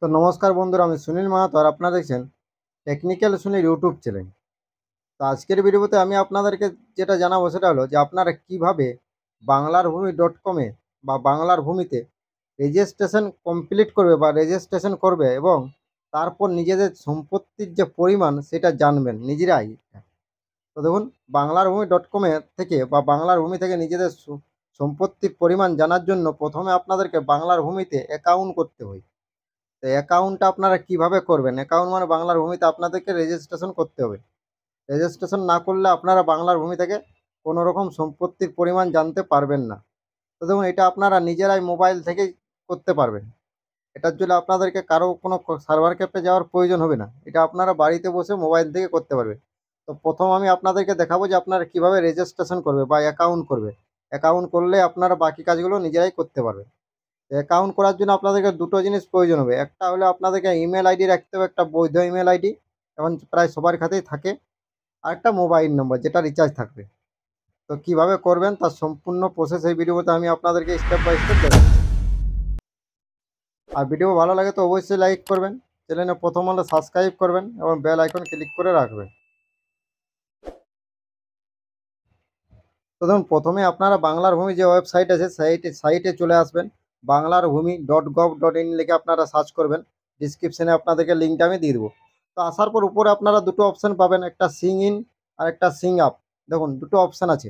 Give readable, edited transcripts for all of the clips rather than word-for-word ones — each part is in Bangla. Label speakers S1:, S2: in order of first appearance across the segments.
S1: তো নমস্কার বন্ধুরা, আমি সুনীল মাহাতো আর আপনারা দেখছেন টেকনিক্যাল সুনীল ইউটিউব চ্যানেল। তো আজকের ভিডিওতে আমি আপনাদেরকে যেটা জানাবো সেটা হলো যে আপনারা কিভাবে বাংলার ভূমি ডট কমে বা বাংলার ভূমিতে রেজিস্ট্রেশন কমপ্লিট করবে বা রেজিস্ট্রেশন করবে এবং তারপর নিজেদের সম্পত্তির যে পরিমাণ সেটা জানবেন নিজেরাই। তো দেখুন, বাংলার ভূমি ডট কমে থেকে বা বাংলার ভূমি থেকে নিজেদের সম্পত্তির পরিমাণ জানার জন্য প্রথমে আপনাদেরকে বাংলার ভূমিতে অ্যাকাউন্ট করতে হয়। তো অ্যাকাউন্টটা আপনারা কিভাবে করবেন? অ্যাকাউন্ট মানে বাংলার ভূমিতে আপনাদেরকে রেজিস্ট্রেশন করতে হবে। রেজিস্ট্রেশন না করলে আপনারা বাংলার ভূমি থেকে কোনো রকম সম্পত্তির পরিমাণ জানতে পারবেন না। তো দেখুন, এটা আপনারা নিজেরাই মোবাইল থেকেই করতে পারবেন। এটার জন্য আপনাদেরকে কারো কোনো সার্ভার ক্যাফে যাওয়ার প্রয়োজন হবে না। এটা আপনারা বাড়িতে বসে মোবাইল থেকে করতে পারবেন। তো প্রথম আমি আপনাদেরকে দেখাবো যে আপনারা কিভাবে রেজিস্ট্রেশন করবে বা অ্যাকাউন্ট করবে। অ্যাকাউন্ট করলে আপনারা বাকি কাজগুলো নিজেরাই করতে পারবেন। অ্যাকাউন্ট করার জন্য আপনাদেরকে দুটো জিনিস প্রয়োজন হবে। একটা হলো আপনাদেরকে ইমেল আইডি রাখতে হবে, একটা বৈধ ইমেল আইডি, এখন প্রায় সবার কাছেই থাকে। আর একটা মোবাইল নম্বর যেটা রিচার্জ থাকবে। তো কিভাবে করবেন তার সম্পূর্ণ প্রসেস এই ভিডিওতে আমি আপনাদেরকে স্টেপ বাই স্টেপ দেখাচ্ছি। আর ভিডিও ভালো লাগে তো অবশ্যই লাইক করবেন, চ্যানেলে প্রথম হলে সাবস্ক্রাইব করবেন এবং বেল আইকন ক্লিক করে রাখবেন। তো ধরুন, প্রথমে আপনারা বাংলার ভূমি যে ওয়েবসাইট আছে সাইটে চলে আসবেন। বাংলার ভূমি .gov.in লিখে আপনারা সার্চ করবেন। ডিসক্রিপশনে আপনাদেরকে লিঙ্কটা আমি দিয়ে দেবো। তো আসার পর উপরে আপনারা দুটো অপশান পাবেন, একটা সিং ইন আর একটা সিং আপ। দেখুন, দুটো অপশান আছে।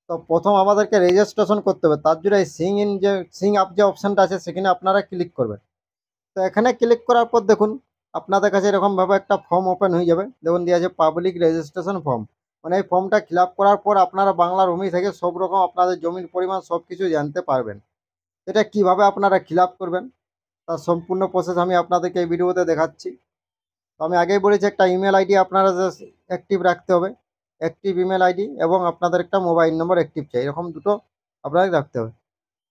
S1: তো প্রথম আমাদেরকে রেজিস্ট্রেশন করতে হবে, তার জন্য এই সিং আপ যে অপশানটা আছে সেখানে আপনারা ক্লিক করবেন। তো এখানে ক্লিক করার পর দেখুন, আপনাদের কাছে এরকমভাবে একটা ফর্ম ওপেন হয়ে যাবে। দেখুন, দিয়ে আছে পাবলিক রেজিস্ট্রেশন ফর্ম। মানে এই ফর্মটা ফিল আপ করার পর আপনারা বাংলার ভূমি থেকে সব রকম আপনাদের জমির পরিমাণ সব কিছু জানতে পারবেন। এটা কিভাবে আপনারা ফিল আপ করবেন তার সম্পূর্ণ প্রসেস আমি আপনাদেরকে এই ভিডিওতে দেখাচ্ছি। তো আমি আগেই বলেছি, একটা ইমেল আইডি আপনারা অ্যাক্টিভ রাখতে হবে। অ্যাক্টিভ ইমেল আইডি এবং আপনাদের একটা মোবাইল নম্বর অ্যাক্টিভ চাই, এরকম দুটো আপনাদের রাখতে হবে।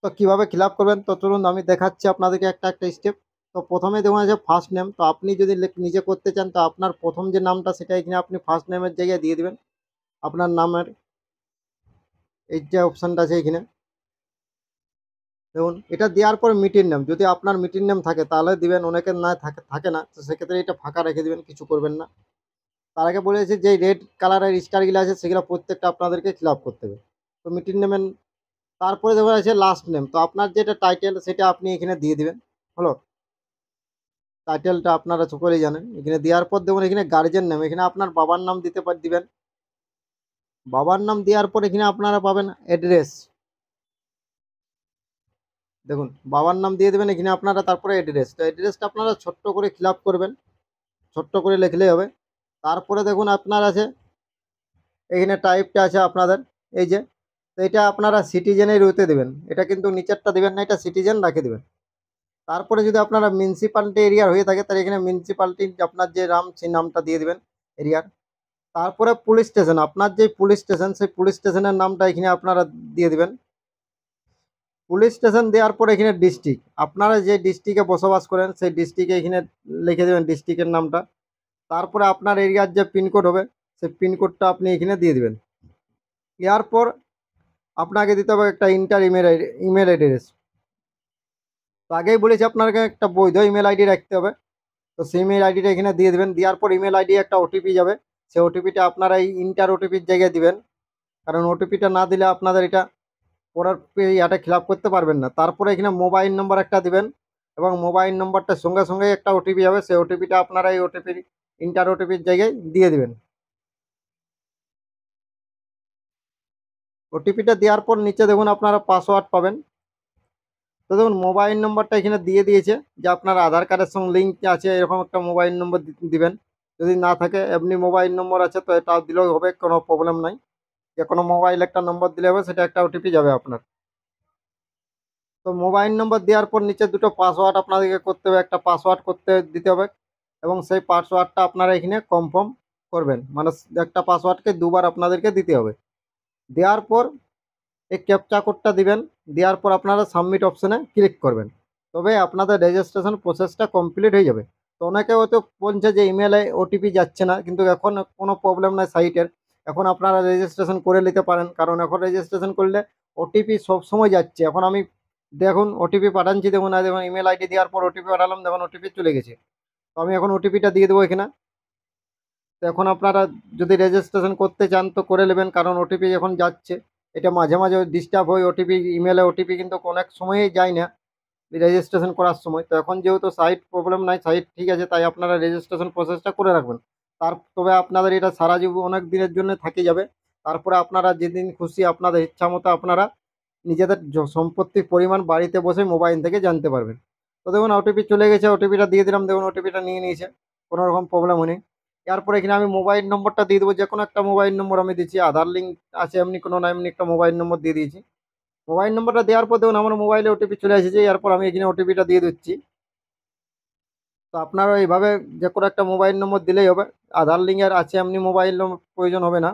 S1: তো কিভাবে ফিল আপ করবেন তো চলুন আমি দেখাচ্ছি আপনাদেরকে একটা একটা স্টেপ। তো প্রথমে দেখুন আছে ফার্স্ট নেম। তো আপনি যদি নিজে করতে চান তো আপনার প্রথম যে নামটা সেটা এখানে আপনি ফার্স্ট নেমের জায়গায় দিয়ে দিবেন। আপনার নামের এই যে অপশানটা আছে এখানে দেখুন, এটা দেওয়ার পর মিটিং নেম, যদি আপনার মিটিং নেম থাকে তাহলে দিবেন, অনেকের না থাকে থাকে না, তো সেক্ষেত্রে এটা ফাঁকা রেখে দিবেন, কিছু করবেন না। তার আগে বলেছে যে রেড কালারের স্টারগুলো আছে সেগুলো প্রত্যেকটা আপনাদেরকে ফিল আপ করতে হবে। তো মিটিং নেমের তারপরে দেখুন আছে লাস্ট নেম। তো আপনার যেটা টাইটেল সেটা আপনি এখানে দিয়ে দিবেন। হলো, টাইটেলটা আপনারা সকলেই জানেন। এখানে দেওয়ার পর দেখুন এখানে গার্জেন নেম, এখানে আপনার বাবার নাম দিবেন। বাবার নাম দেওয়ার পর এখানে আপনারা পাবেন অ্যাড্রেস। দেখুন, বাবার নাম দিয়ে দেবেন এখানে আপনারা, তারপরে অ্যাড্রেস। তো অ্যাড্রেসটা আপনারা ছোট্ট করে ফিল আপ করবেন, ছোট্ট করে লিখলেই হবে। তারপরে দেখুন আপনার আছে এখানে টাইপটা আছে আপনাদের এই যে, তো এটা আপনারা সিটিজেনের রুতে দেবেন, এটা কিন্তু নিচেরটা দিবেন না, এটা সিটিজেন রাখে দেবেন। তারপরে যদি আপনারা মিউনিসিপালিটি এরিয়ার হয়ে থাকে তাহলে এখানে মিউনিসিপালিটি আপনার যে নাম সেই নামটা দিয়ে দিবেন এরিয়ার। তারপরে পুলিশ স্টেশন, আপনার যে পুলিশ স্টেশন সেই পুলিশ স্টেশনের নামটা এখানে আপনারা দিয়ে দিবেন। পুলিশ স্টেশন দেওয়ার পরে এখানে ডিস্ট্রিক্ট, আপনারা যে ডিস্ট্রিক্টে বসবাস করেন সেই ডিস্ট্রিক্টে এখানে লিখে দেবেন ডিস্ট্রিক্টের নামটা। তারপরে আপনার এরিয়ার যে পিনকোড হবে সেই পিনকোডটা আপনি এখানে দিয়ে দিবেন। এরপর আপনাকে দিতে হবে একটা ইন্টার ইমেল অ্যাড্রেস। তো আগেই বলেছি আপনাকে একটা বৈধ ইমেল আইডি রাখতে হবে। তো সেই ইমেল আইডিটা এখানে দিয়ে দেবেন। দেওয়ার পর ইমেল আইডি একটা ওটিপি যাবে, সেই ওটিপিটা আপনারা এই ইন্টার ওটিপির জায়গায় দিবেন। কারণ ওটিপিটা না দিলে আপনাদের এটা পরের ইয়াটা ফিল আপ করতে পারবেন না। তারপরে এখানে মোবাইল নম্বর একটা দিবেন এবং মোবাইল নম্বরটার সঙ্গে সঙ্গে একটা ওটিপি যাবে, সেই ওটিপিটা আপনারা এই ওটিপির ইন্টার ওটিপির জায়গায় দিয়ে দিবেন। ওটিপিটা দেওয়ার পর নিচে দেখুন আপনারা পাসওয়ার্ড পাবেন। তো দেখুন মোবাইল নম্বরটা এখানে দিয়ে দিয়েছে যে আপনার আধার কার্ডের সঙ্গে লিঙ্ক আছে এরকম একটা মোবাইল নম্বর দিবেন। যদি না থাকে এমনি মোবাইল নম্বর আছে তো এটাও দিলেও হবে, কোনো প্রবলেম নাই। যে কোনো মোবাইল একটা নম্বর দিলে হবে, সেটা একটা ওটিপি যাবে আপনার। তো মোবাইল নম্বর দেওয়ার পর নিচে দুটো পাসওয়ার্ড আপনাদেরকে করতে হবে, একটা পাসওয়ার্ড করতে দিতে হবে এবং সেই পাসওয়ার্ডটা আপনারা এখানে কনফার্ম করবেন, মানে একটা পাসওয়ার্ডকে দুবার আপনাদেরকে দিতে হবে। দেওয়ার পর এই ক্যাপচা কোডটা দিবেন। দেওয়ার পর আপনারা সাবমিট অপশনে ক্লিক করবেন, তবে আপনাদের রেজিস্ট্রেশন প্রসেসটা কমপ্লিট হয়ে যাবে। তো অনেকে হয়তো বলছে যে ইমেলে ওটিপি যাচ্ছে না, কিন্তু এখন কোনো প্রবলেম নাই সাইটের। এখন আপনারা রেজিস্ট্রেশন করে নিতে পারেন, কারণ এখন রেজিস্ট্রেশন করলে ওটিপি সবসময় যাচ্ছে। এখন আমি দেখুন ওটিপি পাঠাচ্ছি, দেখুন দেখুন ইমেল আইডি দেওয়ার পর ওটিপি পাঠালাম, দেখুন ওটিপি চলে গেছে। তো আমি এখন ওটিপিটা দিয়ে দেবো এখানে। তো এখন আপনারা যদি রেজিস্ট্রেশন করতে চান তো করে নেবেন, কারণ ওটিপি যখন যাচ্ছে এটা মাঝে মাঝে ডিস্টার্ব হয়। ওটিপি ইমেলে ওটিপি কিন্তু অনেক সময়ই যায় না রেজিস্ট্রেশন করার সময়। তো এখন যেহেতু সাইট প্রবলেম নাই, সাইট ঠিক আছে, তাই আপনারা রেজিস্ট্রেশন প্রসেসটা করে রাখবেন। তবে আপনাদের এটা সারা জীবন অনেক দিনের জন্য থেকে যাবে। তারপরে আপনারা যেদিন খুশি আপনাদের ইচ্ছা মতো আপনারা নিজেদের সম্পত্তির পরিমাণ বাড়িতে বসে মোবাইল থেকে জানতে পারবেন। তো দেখুন ওটিপি চলে গেছে, ওটিপিটা দিয়ে দিলাম, দেখুন ওটিপিটা নিয়ে নিয়েছে, কোনো রকম প্রবলেম হয়নি। এরপরে এখানে আমি মোবাইল নম্বরটা দিয়ে দেবো, যে কোনো একটা মোবাইল নম্বর আমি দিচ্ছি, আধার লিঙ্ক আছে এমনি কোনো না এমনি একটা মোবাইল নম্বর দিয়ে দিয়েছি। মোবাইল নম্বরটা দেওয়ার পর দেখুন আমার মোবাইলে ওটিপি চলে এসেছে। এরপর আমি এখানে ওটিপিটা দিয়ে দিচ্ছি। তো আপনারা এইভাবে যে কোনো একটা মোবাইল নম্বর দিলেই হবে, আধার লিঙ্কের আছে এমনি মোবাইল নম্বর প্রয়োজন হবে না।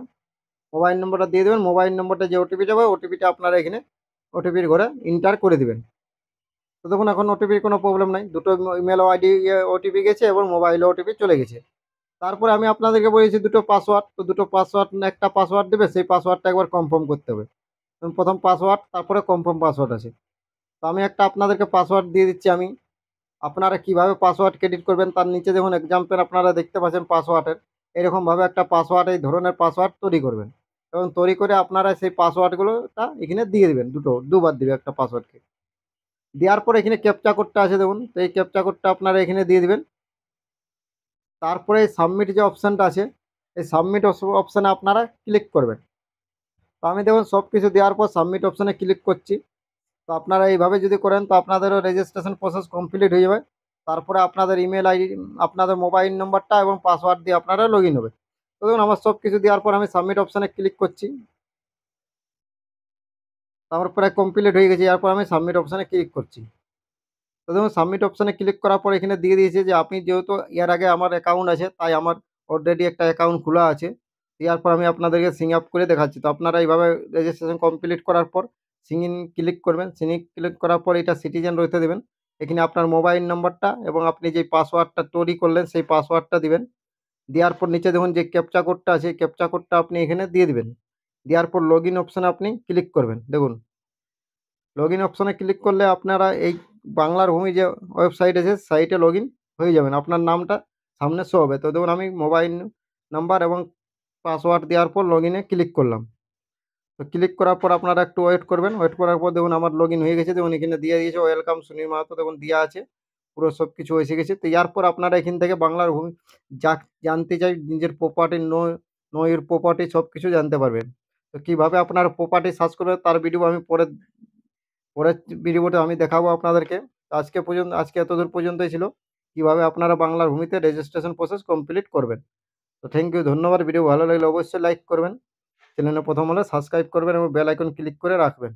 S1: মোবাইল নম্বরটা দিয়ে দেবেন, মোবাইল নম্বরটা যে ওটিপি যাবে ওটিপিটা আপনারা এখানে ওটিপির ঘরে এন্টার করে দিবেন। তো দেখুন এখন ওটিপির কোনো প্রবলেম নাই, দুটো ইমেল আইডি ওটিপি গেছে এবং মোবাইলে ওটিপি চলে গেছে। তারপরে আমি আপনাদেরকে বলেছি দুটো পাসওয়ার্ড, তো দুটো পাসওয়ার্ড একটা পাসওয়ার্ড দেবে, সেই পাসওয়ার্ডটা একবার কনফার্ম করতে হবে। প্রথম পাসওয়ার্ড তারপরে কনফার্ম পাসওয়ার্ড আছে। তো আমি একটা আপনাদেরকে পাসওয়ার্ড দিয়ে দিচ্ছি আমি। আপনারা কিভাবে পাসওয়ার্ড ক্রেডিট করবেন তার নিচে দেখুন এক্সাম্পল আপনারা দেখতে পাচ্ছেন পাসওয়ার্ডের। এরকমভাবে একটা পাসওয়ার্ড এই ধরনের পাসওয়ার্ড তৈরি করবেন এবং তৈরি করে আপনারা সেই পাসওয়ার্ডগুলোটা এখানে দিয়ে দেবেন, দুবার দিবে একটা পাসওয়ার্ডকে। দেওয়ার পর এখানে ক্যাপচা কোডটা আছে দেখুন, তো এই ক্যাপচা কোডটা আপনারা এখানে দিয়ে দিবেন। তারপরে এই সাবমিট যে অপশানটা আছে, এই সাবমিট অপশানে আপনারা ক্লিক করবেন। তো আমি দেখুন সব কিছু দেওয়ার পর সাবমিট অপশানে ক্লিক করছি। তো আপনারা এইভাবে যদি করেন তো আপনাদেরও রেজিস্ট্রেশন প্রসেস কমপ্লিট হয়ে যাবে। তারপরে আপনাদের ইমেল আইডি, আপনাদের মোবাইল নম্বরটা এবং পাসওয়ার্ড দিয়ে আপনারা লগ ইন হবে। তো দেখুন আমার সব কিছু দেওয়ার পর আমি সাবমিট অপশানে ক্লিক করছি। তারপর প্রায় কমপ্লিট হয়ে গেছে, এরপর আমি সাবমিট অপশানে ক্লিক করছি। তো দেখুন সাবমিট অপশানে ক্লিক করার পর এখানে দিয়ে দিয়েছে যে আপনি যেহেতু এর আগে আমার অ্যাকাউন্ট আছে তাই আমার অলরেডি একটা অ্যাকাউন্ট খোলা আছে। দেওয়ার পর আমি আপনাদেরকে সিং আপ করে দেখাচ্ছি। তো আপনারা এইভাবে রেজিস্ট্রেশন কমপ্লিট করার পর সিং ইন ক্লিক করবেন। সিং ইন ক্লিক করার পর এটা সিটিজেন রইতে দেবেন। এখানে আপনার মোবাইল নম্বরটা এবং আপনি যে পাসওয়ার্ডটা তৈরি করলেন সেই পাসওয়ার্ডটা দিবেন। দেওয়ার পর নিচে দেখুন যে ক্যাপচা কোডটা আছে, ক্যাপচা কোডটা আপনি এখানে দিয়ে দিবেন। দেওয়ার পর লগ ইন অপশানে আপনি ক্লিক করবেন। দেখুন লগ ইন অপশানে ক্লিক করলে আপনারা এই বাংলার ভূমি যে ওয়েবসাইট আছে সাইটে লগ ইন হয়ে যাবেন, আপনার নামটা সামনে শো হবে। তো দেখুন আমি মোবাইল নাম্বার এবং পাসওয়ার্ড দেওয়ার পর লগ ইনে ক্লিক করলাম। তো ক্লিক করার পর আপনারা একটু ওয়েট করবেন। ওয়েট করার পর দেখুন আমার লগ ইন হয়ে গেছে, দেখুন এখানে দিয়ে দিয়েছে ওয়েলকাম সুনীল মাহাতো, দেখুন দেওয়া আছে, পুরো সব কিছু এসে গেছে। তো এরপর আপনারা এখান থেকে বাংলার ভূমি যা জানতে চাই নিজের প্রপার্টি নো ইউর প্রপার্টি সব কিছু জানতে পারবেন। তো কীভাবে আপনার প্রপার্টি সার্চ করবেন তার ভিডিও আমি পরের ভিডিওতে আমি দেখাবো আপনাদেরকে। আজকে এতদূর পর্যন্তই ছিল কিভাবে আপনারা বাংলার ভূমিতে রেজিস্ট্রেশন প্রসেস কমপ্লিট করবেন। তো থ্যাংক ইউ, ধন্যবাদ। ভিডিও ভালো লাগলে অবশ্যই লাইক করবেন, চ্যানেলে প্রথম হলে সাবস্ক্রাইব করবেন এবং বেল আইকন ক্লিক করে রাখবেন।